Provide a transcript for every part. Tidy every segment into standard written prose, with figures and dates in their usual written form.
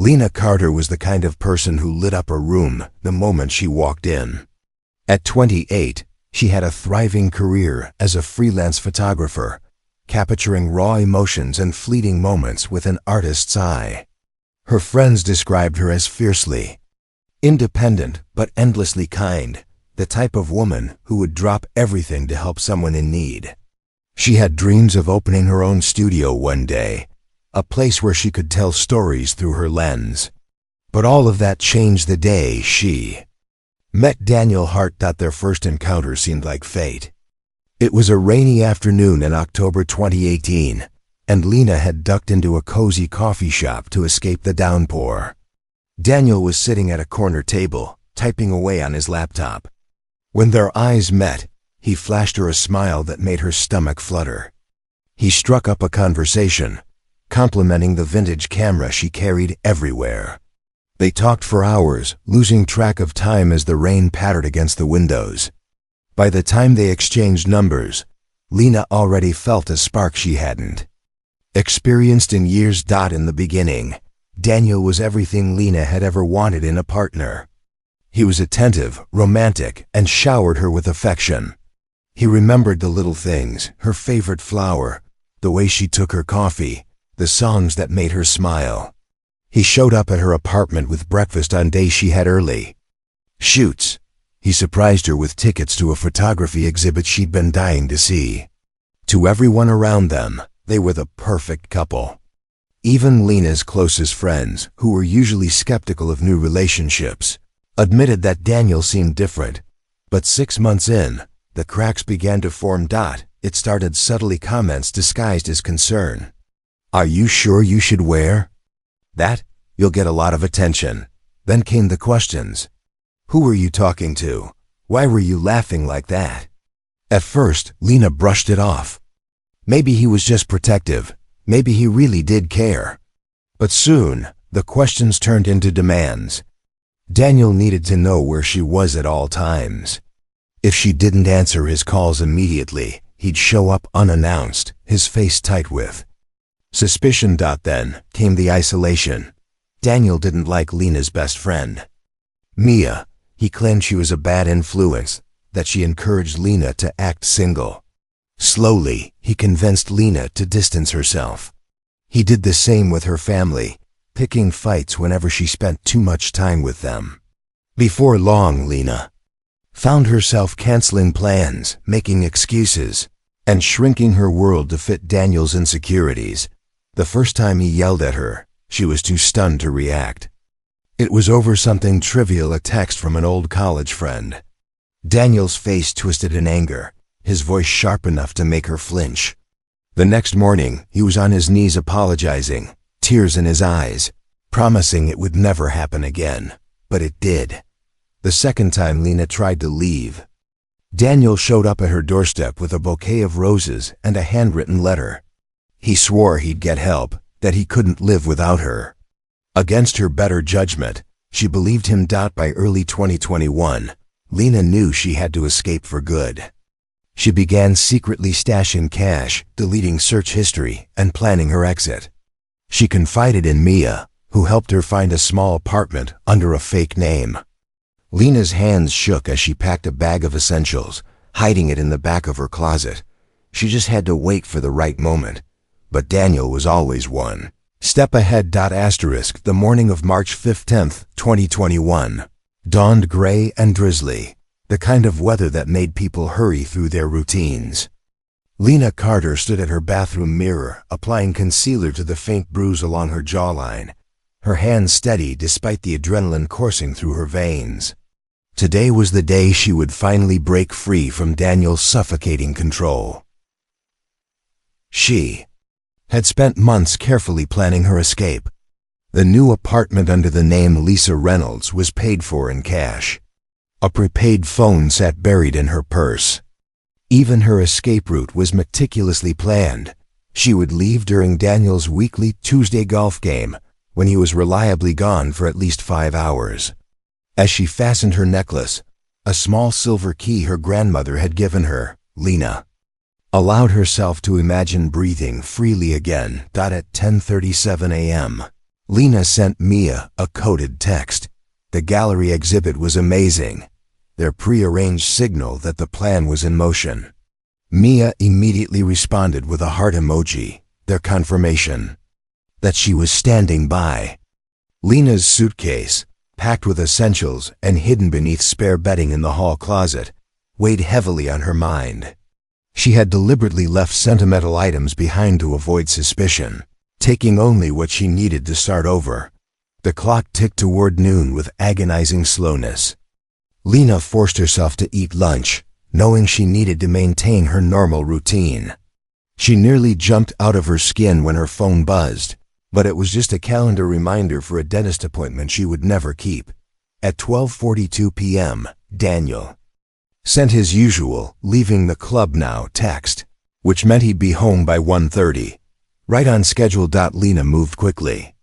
Lena Carter was the kind of person who lit up a room the moment she walked in. At 28, she had a thriving career as a freelance photographer, capturing raw emotions and fleeting moments with an artist's eye. Her friends described her as fiercely independent but endlessly kind, the type of woman who would drop everything to help someone in need. She had dreams of opening her own studio one day, a place where she could tell stories through her lens. But all of that changed the day she met Daniel Hart. Their first encounter seemed like fate. It was a rainy afternoon in October 2018, and Lena had ducked into a cozy coffee shop to escape the downpour. Daniel was sitting at a corner table, typing away on his laptop. When their eyes met, he flashed her a smile that made her stomach flutter. He struck up a conversation, complimenting the vintage camera she carried everywhere. They talked for hours, losing track of time as the rain pattered against the windows. By the time they exchanged numbers, Lena already felt a spark she hadn't experienced in years. In the beginning, Daniel was everything Lena had ever wanted in a partner. He was attentive, romantic, and showered her with affection. He remembered the little things, her favorite flower, the way she took her coffee, the songs that made her smile. He showed up at her apartment with breakfast on days she had early shoots. He surprised her with tickets to a photography exhibit she'd been dying to see. To everyone around them, they were the perfect couple. Even Lena's closest friends, who were usually skeptical of new relationships, admitted that Daniel seemed different. But 6 months in, the cracks began to form. It started subtly, comments disguised as concern. "Are you sure you should wear that? You'll get a lot of attention." Then came the questions. "Who were you talking to? Why were you laughing like that?" At first, Lena brushed it off. Maybe he was just protective. Maybe he really did care. But soon, the questions turned into demands. Daniel needed to know where she was at all times. If she didn't answer his calls immediately, he'd show up unannounced, his face tight with suspicion. Then came the isolation. Daniel didn't like Lena's best friend, Mia. He claimed she was a bad influence, that she encouraged Lena to act single. Slowly, he convinced Lena to distance herself. He did the same with her family, picking fights whenever she spent too much time with them. Before long, Lena found herself canceling plans, making excuses, and shrinking her world to fit Daniel's insecurities. The first time he yelled at her, she was too stunned to react. It was over something trivial, a text from an old college friend. Daniel's face twisted in anger, his voice sharp enough to make her flinch. The next morning, he was on his knees apologizing, tears in his eyes, promising it would never happen again. But it did. The second time Lena tried to leave, Daniel showed up at her doorstep with a bouquet of roses and a handwritten letter. He swore he'd get help, that he couldn't live without her. Against her better judgment, she believed him. By early 2021, Lena knew she had to escape for good. She began secretly stashing cash, deleting search history, and planning her exit. She confided in Mia, who helped her find a small apartment under a fake name. Lena's hands shook as she packed a bag of essentials, hiding it in the back of her closet. She just had to wait for the right moment. But Daniel was always one step ahead. The morning of March 15, 2021, dawned gray and drizzly, the kind of weather that made people hurry through their routines. Lena Carter stood at her bathroom mirror, applying concealer to the faint bruise along her jawline, her hands steady despite the adrenaline coursing through her veins. Today was the day she would finally break free from Daniel's suffocating control. She had spent months carefully planning her escape. The new apartment under the name Lisa Reynolds was paid for in cash. A prepaid phone sat buried in her purse. Even her escape route was meticulously planned. She would leave during Daniel's weekly Tuesday golf game, when he was reliably gone for at least 5 hours. As she fastened her necklace, a small silver key her grandmother had given her, Lena allowed herself to imagine breathing freely again. At 10:37 a.m., Lena sent Mia a coded text. The gallery exhibit was amazing, their prearranged signal that the plan was in motion. Mia immediately responded with a heart emoji, their confirmation that she was standing by. Lena's suitcase, packed with essentials and hidden beneath spare bedding in the hall closet, weighed heavily on her mind. She had deliberately left sentimental items behind to avoid suspicion, taking only what she needed to start over. The clock ticked toward noon with agonizing slowness. Lena forced herself to eat lunch, knowing she needed to maintain her normal routine. She nearly jumped out of her skin when her phone buzzed, but it was just a calendar reminder for a dentist appointment she would never keep. At 12:42 p.m., Daniel sent his usual "leaving the club now" text, which meant he'd be home by 1:30. Right on schedule. Lena moved quickly.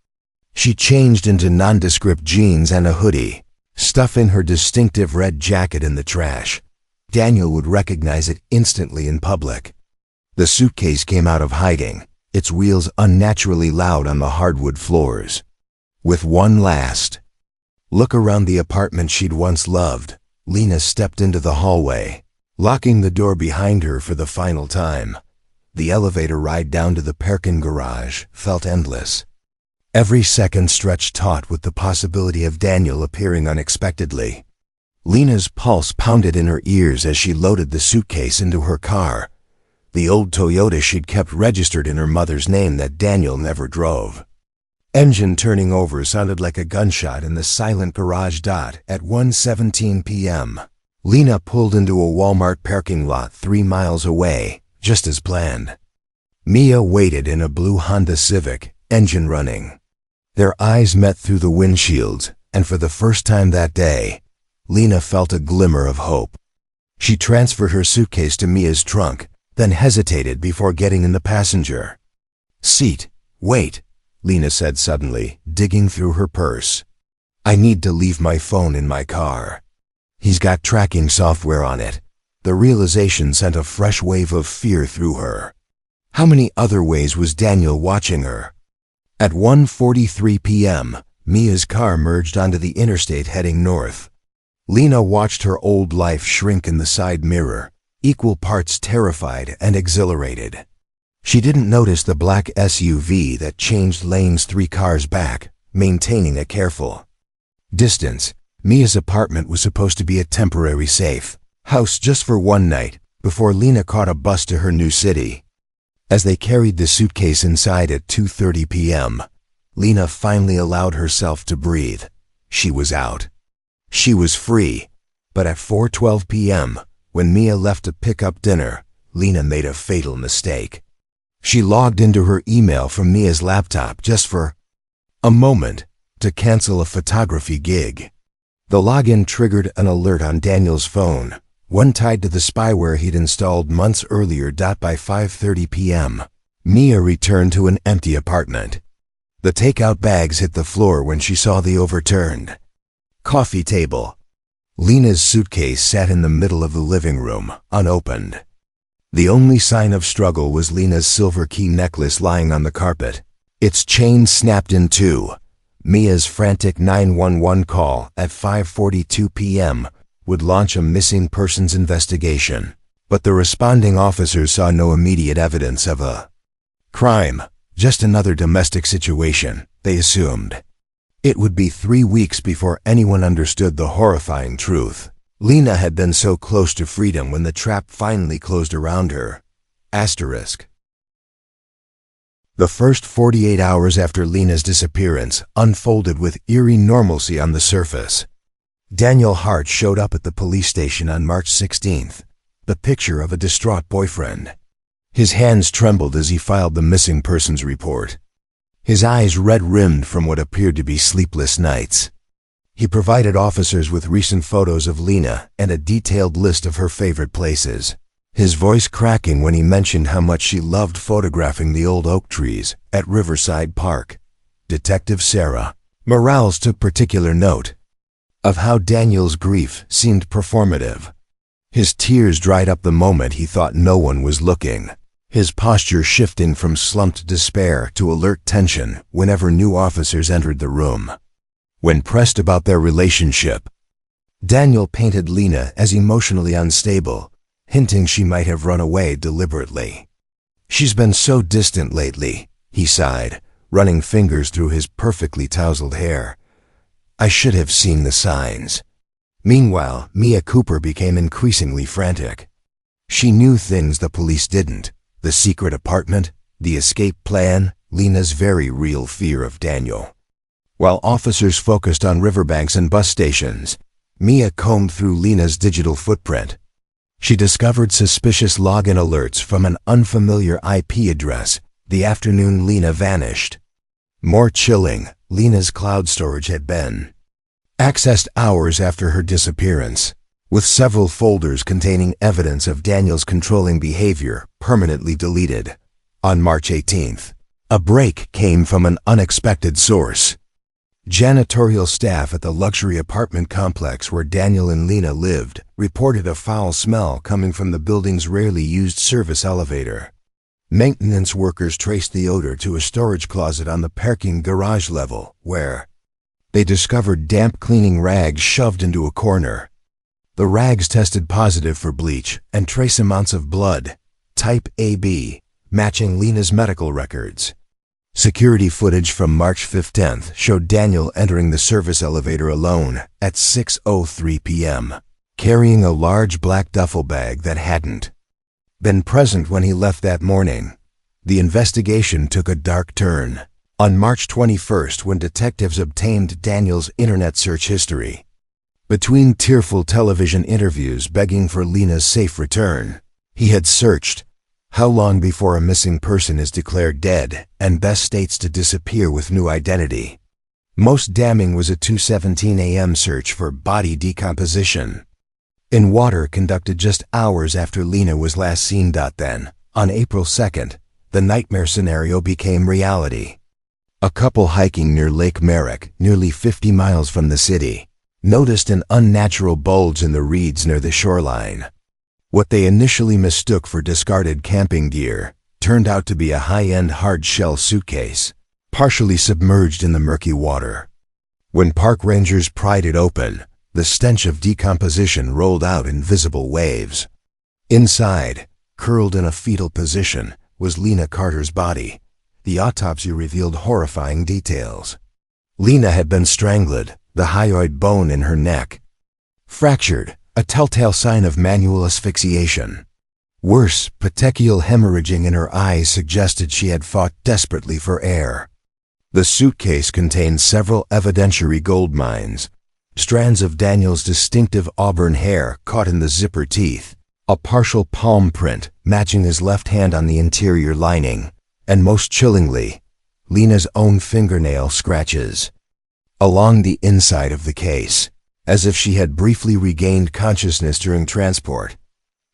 She changed into nondescript jeans and a hoodie, stuffing her distinctive red jacket in the trash. Daniel would recognize it instantly in public. The suitcase came out of hiding, its wheels unnaturally loud on the hardwood floors. With one last look around the apartment she'd once loved, Lena stepped into the hallway, locking the door behind her for the final time. The elevator ride down to the parking garage felt endless. Every second stretched taut with the possibility of Daniel appearing unexpectedly. Lena's pulse pounded in her ears as she loaded the suitcase into her car, the old Toyota she'd kept registered in her mother's name that Daniel never drove. Engine turning over sounded like a gunshot in the silent garage. At 1:17 p.m., Lena pulled into a Walmart parking lot 3 miles away, just as planned. Mia waited in a blue Honda Civic, engine running. Their eyes met through the windshields, and for the first time that day, Lena felt a glimmer of hope. She transferred her suitcase to Mia's trunk, then hesitated before getting in the passenger seat. "Wait," Lena said suddenly, digging through her purse. "I need to leave my phone in my car. He's got tracking software on it." The realization sent a fresh wave of fear through her. How many other ways was Daniel watching her? At 1:43 p.m., Mia's car merged onto the interstate heading north. Lena watched her old life shrink in the side mirror, equal parts terrified and exhilarated. She didn't notice the black SUV that changed lanes 3 cars back, maintaining a careful distance. Mia's apartment was supposed to be a temporary safe house just for one night, before Lena caught a bus to her new city. As they carried the suitcase inside at 2:30 p.m., Lena finally allowed herself to breathe. She was out. She was free. But at 4:12 p.m., when Mia left to pick up dinner, Lena made a fatal mistake. She logged into her email from Mia's laptop just for a moment to cancel a photography gig. The login triggered an alert on Daniel's phone, one tied to the spyware he'd installed months earlier. By 5:30 p.m., Mia returned to an empty apartment. The takeout bags hit the floor when she saw the overturned coffee table. Lena's suitcase sat in the middle of the living room, unopened. The only sign of struggle was Lena's silver key necklace lying on the carpet, its chain snapped in two. Mia's frantic 911 call at 5:42 p.m. would launch a missing persons investigation, but the responding officers saw no immediate evidence of a crime, just another domestic situation, they assumed. It would be 3 weeks before anyone understood the horrifying truth. Lena had been so close to freedom when the trap finally closed around her. Asterisk. The first 48 hours after Lena's disappearance unfolded with eerie normalcy on the surface. Daniel Hart showed up at the police station on March 16th, the picture of a distraught boyfriend. His hands trembled as he filed the missing persons report, his eyes red-rimmed from what appeared to be sleepless nights. He provided officers with recent photos of Lena and a detailed list of her favorite places, his voice cracking when he mentioned how much she loved photographing the old oak trees at Riverside Park. Detective Sarah Morales took particular note of how Daniel's grief seemed performative. His tears dried up the moment he thought no one was looking. his posture shifting from slumped despair to alert tension whenever new officers entered the room. When pressed about their relationship, Daniel painted Lena as emotionally unstable, hinting she might have run away deliberately. "She's been so distant lately," he sighed, running fingers through his perfectly tousled hair. "I should have seen the signs." Meanwhile, Mia Cooper became increasingly frantic. She knew things the police didn't: the secret apartment, the escape plan, Lena's very real fear of Daniel. While officers focused on riverbanks and bus stations, Mia combed through Lena's digital footprint. She discovered suspicious login alerts from an unfamiliar IP address the afternoon Lena vanished. More chilling, Lena's cloud storage had been accessed hours after her disappearance, with several folders containing evidence of Daniel's controlling behavior permanently deleted. On March 18th, a break came from an unexpected source. Janitorial staff at the luxury apartment complex where Daniel and Lena lived reported a foul smell coming from the building's rarely used service elevator. Maintenance workers traced the odor to a storage closet on the parking garage level, where they discovered damp cleaning rags shoved into a corner. The rags tested positive for bleach and trace amounts of blood, type AB, matching Lena's medical records. Security footage from March 15th showed Daniel entering the service elevator alone at 6:03 p.m., carrying a large black duffel bag that hadn't been present when he left that morning. The investigation took a dark turn on March 21st when detectives obtained Daniel's internet search history. Between tearful television interviews begging for Lena's safe return, he had searched how long before a missing person is declared dead and best states to disappear with new identity. Most damning was a 2:17 a.m. search for body decomposition in water conducted just hours after Lena was last seen. Then, on April 2nd, the nightmare scenario became reality. A couple hiking near Lake Merrick, nearly 50 miles from the city, noticed an unnatural bulge in the reeds near the shoreline. What they initially mistook for discarded camping gear turned out to be a high-end hard-shell suitcase, partially submerged in the murky water. When park rangers pried it open, the stench of decomposition rolled out in visible waves. Inside, curled in a fetal position, was Lena Carter's body. The autopsy revealed horrifying details. Lena had been strangled, the hyoid bone in her neck fractured, a telltale sign of manual asphyxiation. Worse, petechial hemorrhaging in her eyes suggested she had fought desperately for air. The suitcase contained several evidentiary gold mines: strands of Daniel's distinctive auburn hair caught in the zipper teeth, a partial palm print matching his left hand on the interior lining, and most chillingly, Lena's own fingernail scratches along the inside of the case, as if she had briefly regained consciousness during transport.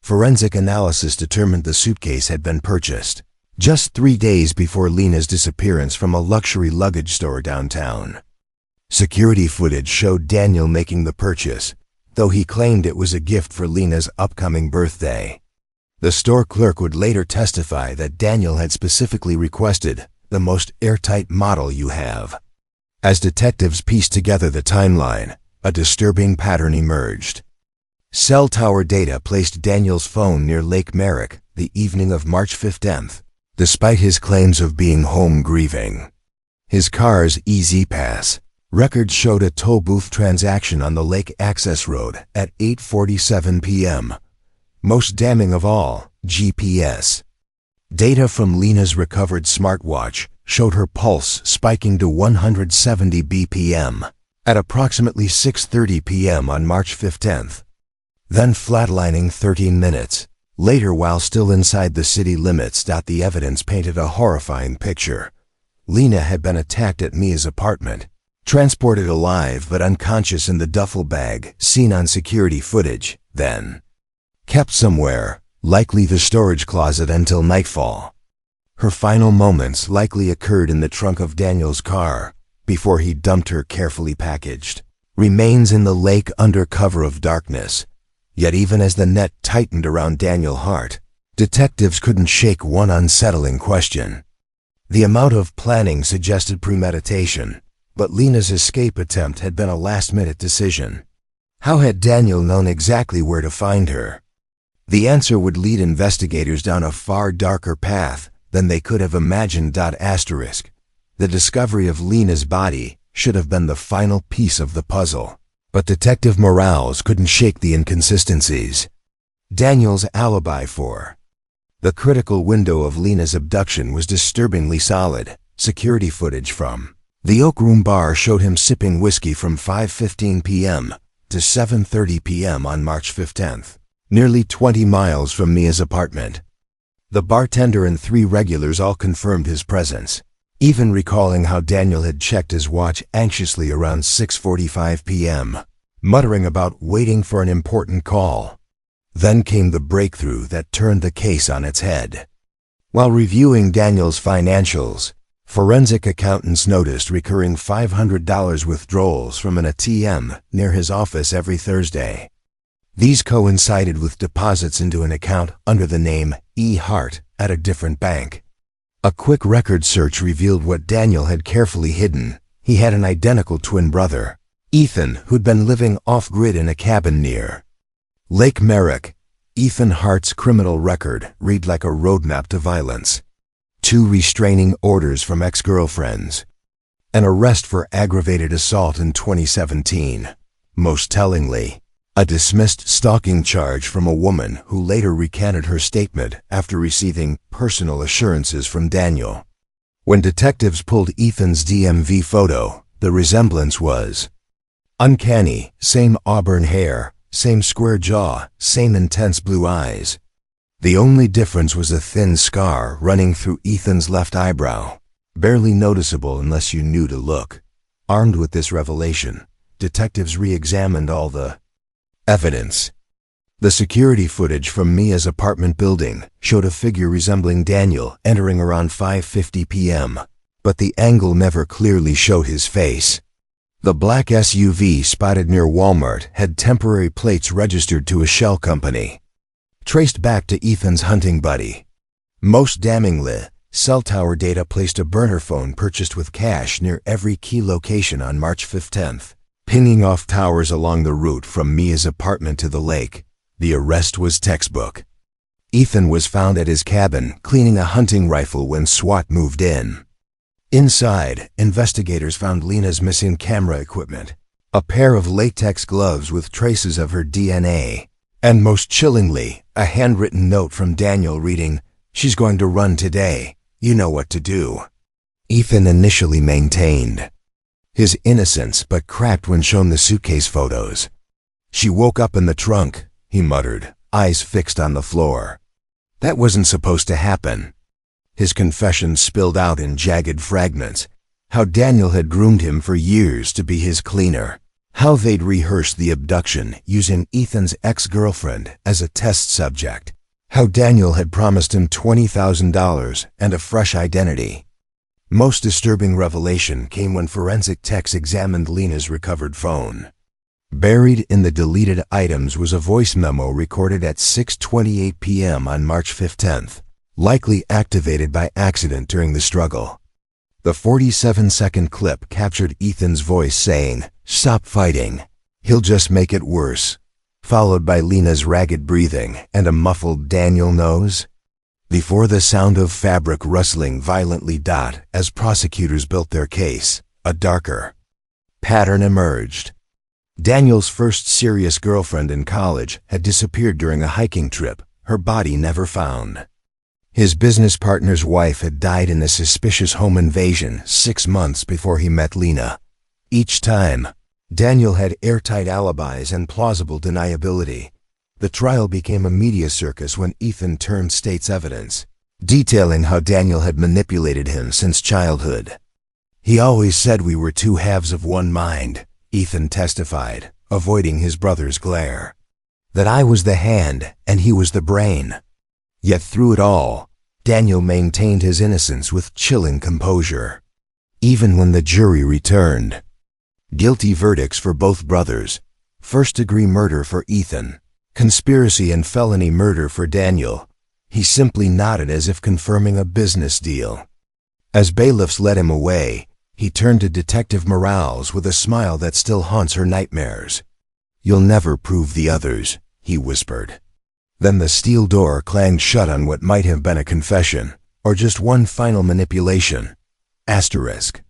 Forensic analysis determined the suitcase had been purchased just 3 days before Lena's disappearance from a luxury luggage store downtown. Security footage showed Daniel making the purchase, though he claimed it was a gift for Lena's upcoming birthday. The store clerk would later testify that Daniel had specifically requested the most airtight model you have. As detectives pieced together the timeline, a disturbing pattern emerged. Cell tower data placed Daniel's phone near Lake Merrick the evening of March 15th, despite his claims of being home grieving. His car's EZ-Pass records showed a toll booth transaction on the lake access road at 8:47 p.m. Most damning of all, GPS data from Lena's recovered smartwatch showed her pulse spiking to 170 BPM at approximately 6:30 p.m. on March 15th, then flatlining 13 minutes later while still inside the city limits. The evidence painted a horrifying picture. Lena had been attacked at Mia's apartment, transported alive but unconscious in the duffel bag seen on security footage, then kept somewhere, likely the storage closet, until nightfall. Her final moments likely occurred in the trunk of Daniel's car before he dumped her carefully packaged remains in the lake under cover of darkness. Yet even as the net tightened around Daniel Hart, Detectives couldn't shake one unsettling question. The amount of planning suggested premeditation, but Lena's escape attempt had been a last-minute decision. How had Daniel known exactly where to find her? The answer would lead investigators down a far darker path than they could have imagined. The discovery of Lena's body should have been the final piece of the puzzle, but Detective Morales couldn't shake the inconsistencies. Daniel's alibi for the critical window of Lena's abduction was disturbingly solid. Security footage from the Oak Room bar showed him sipping whiskey from 5:15 p.m. to 7:30 p.m. on March 15th, nearly 20 miles from Mia's apartment. The bartender and 3 regulars all confirmed his presence, even recalling how Daniel had checked his watch anxiously around 6:45 p.m., muttering about waiting for an important call. Then came the breakthrough that turned the case on its head. While reviewing Daniel's financials, forensic accountants noticed recurring $500 withdrawals from an ATM near his office every Thursday. These coincided with deposits into an account under the name E. Hart at a different bank. A quick record search revealed what Daniel had carefully hidden. He had an identical twin brother, Ethan, who'd been living off-grid in a cabin near Lake Merrick. Ethan Hart's criminal record read like a roadmap to violence. 2 restraining orders from ex-girlfriends. An arrest for aggravated assault in 2017. Most tellingly, a dismissed stalking charge from a woman who later recanted her statement after receiving personal assurances from Daniel. When detectives pulled Ethan's DMV photo, the resemblance was uncanny. Same auburn hair, same square jaw, same intense blue eyes. The only difference was a thin scar running through Ethan's left eyebrow, barely noticeable unless you knew to look. Armed with this revelation, detectives re-examined all the evidence. The security footage from Mia's apartment building showed a figure resembling Daniel entering around 5:50 p.m., but the angle never clearly showed his face. The black SUV spotted near Walmart had temporary plates registered to a shell company, traced back to Ethan's hunting buddy. Most damningly, cell tower data placed a burner phone purchased with cash near every key location on March 15th, pinging off towers along the route from Mia's apartment to the lake. The arrest was textbook. Ethan was found at his cabin cleaning a hunting rifle when SWAT moved in. Inside, investigators found Lena's missing camera equipment, a pair of latex gloves with traces of her DNA, and most chillingly, a handwritten note from Daniel reading, "She's going to run today. You know what to do." Ethan initially maintained his innocence but cracked when shown the suitcase photos. "She woke up in the trunk," he muttered, eyes fixed on the floor. "That wasn't supposed to happen." His confession spilled out in jagged fragments. How Daniel had groomed him for years to be his cleaner. How they'd rehearsed the abduction using Ethan's ex-girlfriend as a test subject. How Daniel had promised him $20,000 and a fresh identity. Most disturbing revelation came when forensic techs examined Lena's recovered phone. Buried in the deleted items was a voice memo recorded at 6:28 p.m. on March 15th, likely activated by accident during the struggle. The 47-second clip captured Ethan's voice saying, "Stop fighting. He'll just make it worse," followed by Lena's ragged breathing and a muffled "Daniel knows." Before the sound of fabric rustling violently as prosecutors built their case, a darker pattern emerged. Daniel's first serious girlfriend in college had disappeared during a hiking trip, her body never found. His business partner's wife had died in a suspicious home invasion 6 months before he met Lena. Each time, Daniel had airtight alibis and plausible deniability. The trial became a media circus when Ethan turned state's evidence, detailing how Daniel had manipulated him since childhood. "He always said we were 2 halves of one mind," Ethan testified, avoiding his brother's glare. "That I was the hand and he was the brain." Yet through it all, Daniel maintained his innocence with chilling composure. Even when the jury returned guilty verdicts for both brothers, first-degree murder for Ethan, conspiracy and felony murder for Daniel, He simply nodded as if confirming a business deal. As bailiffs led him away, he turned to Detective Morales with a smile that still haunts her nightmares. "You'll never prove the others," he whispered. Then the steel door clanged shut on what might have been a confession, or just one final manipulation. Asterisk.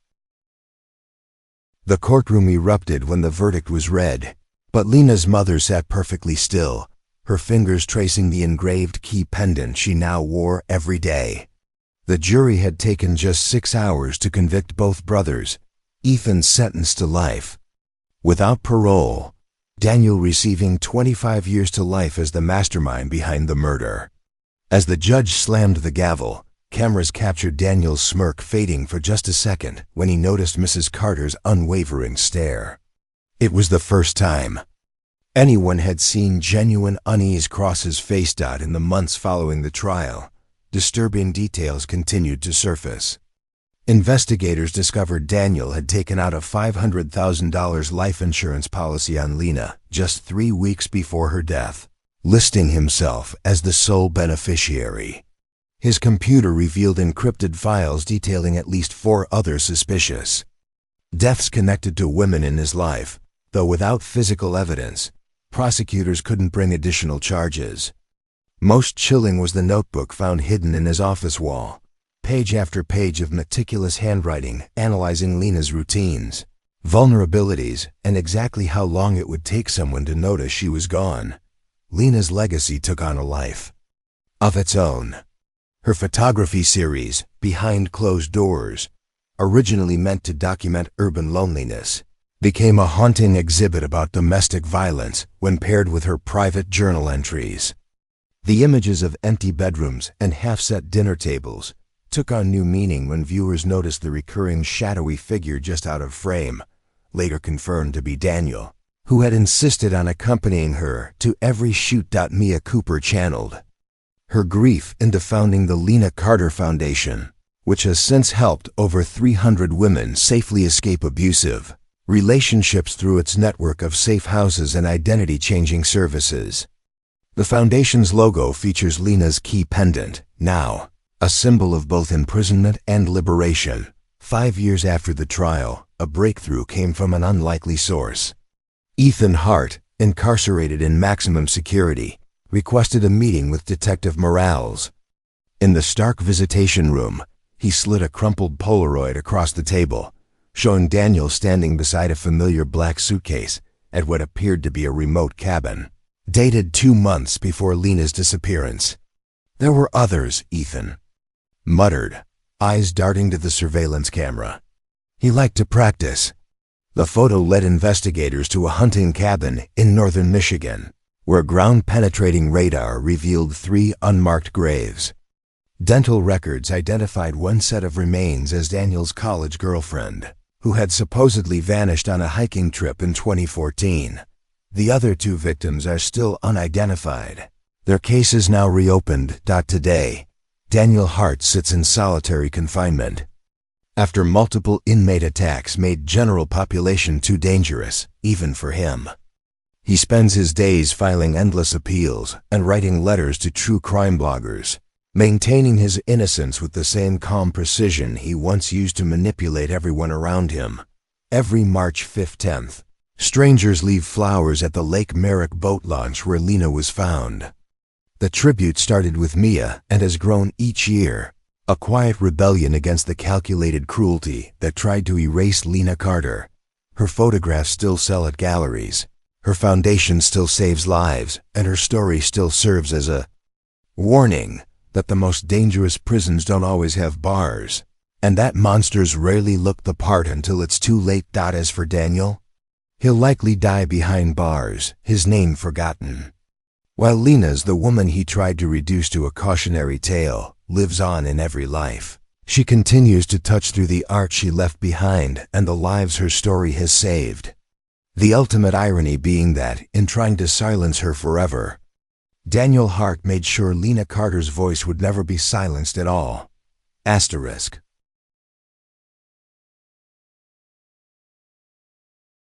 The courtroom erupted when the verdict was read, but Lena's mother sat perfectly still, her fingers tracing the engraved key pendant she now wore every day. The jury had taken just 6 hours to convict both brothers, Ethan sentenced to life without parole, Daniel receiving 25 years to life as the mastermind behind the murder. As the judge slammed the gavel, cameras captured Daniel's smirk fading for just a second when he noticed Mrs. Carter's unwavering stare. It was the first time anyone had seen genuine unease cross his face. In the months following the trial, disturbing details continued to surface. Investigators discovered Daniel had taken out a $500,000 life insurance policy on Lena just 3 weeks before her death, listing himself as the sole beneficiary. His computer revealed encrypted files detailing at least 4 other suspicious deaths connected to women in his life, though without physical evidence, prosecutors couldn't bring additional charges. Most chilling was the notebook found hidden in his office wall, page after page of meticulous handwriting analyzing Lena's routines, vulnerabilities, and exactly how long it would take someone to notice she was gone. Lena's legacy took on a life of its own. Her photography series, Behind Closed Doors, originally meant to document urban loneliness, became a haunting exhibit about domestic violence when paired with her private journal entries. The images of empty bedrooms and half-set dinner tables took on new meaning when viewers noticed the recurring shadowy figure just out of frame, later confirmed to be Daniel, who had insisted on accompanying her to every shoot. Mia Cooper channeled her grief into founding the Lena Carter Foundation, which has since helped over 300 women safely escape abusive relationships through its network of safe houses and identity-changing services. The foundation's logo features Lena's key pendant, now a symbol of both imprisonment and liberation. 5 years after the trial, a breakthrough came from an unlikely source. Ethan Hart, incarcerated in maximum security, requested a meeting with Detective Morales. In the stark visitation room, he slid a crumpled Polaroid across the table, showing Daniel standing beside a familiar black suitcase at what appeared to be a remote cabin, dated 2 months before Lena's disappearance. "There were others," Ethan muttered, eyes darting to the surveillance camera. He liked to practice. The photo led investigators to a hunting cabin in northern Michigan, where ground-penetrating radar revealed 3 unmarked graves. Dental records identified one set of remains as Daniel's college girlfriend, who had supposedly vanished on a hiking trip in 2014. The other 2 victims are still unidentified. Their case is now reopened. Today, Daniel Hart sits in solitary confinement after multiple inmate attacks made general population too dangerous, even for him. He spends his days filing endless appeals and writing letters to true crime bloggers, maintaining his innocence with the same calm precision he once used to manipulate everyone around him. Every March 5th, strangers leave flowers at the Lake Merrick boat launch where Lena was found. The tribute started with Mia and has grown each year, a quiet rebellion against the calculated cruelty that tried to erase Lena Carter. Her photographs still sell at galleries. Her foundation still saves lives, and her story still serves as a warning that the most dangerous prisons don't always have bars, and that monsters rarely look the part until it's too late. As for Daniel, he'll likely die behind bars, his name forgotten. While Lena's, the woman he tried to reduce to a cautionary tale, lives on in every life. She continues to touch through the art she left behind and the lives her story has saved. The ultimate irony being that, in trying to silence her forever, Daniel Hart made sure Lena Carter's voice would never be silenced at all. Asterisk.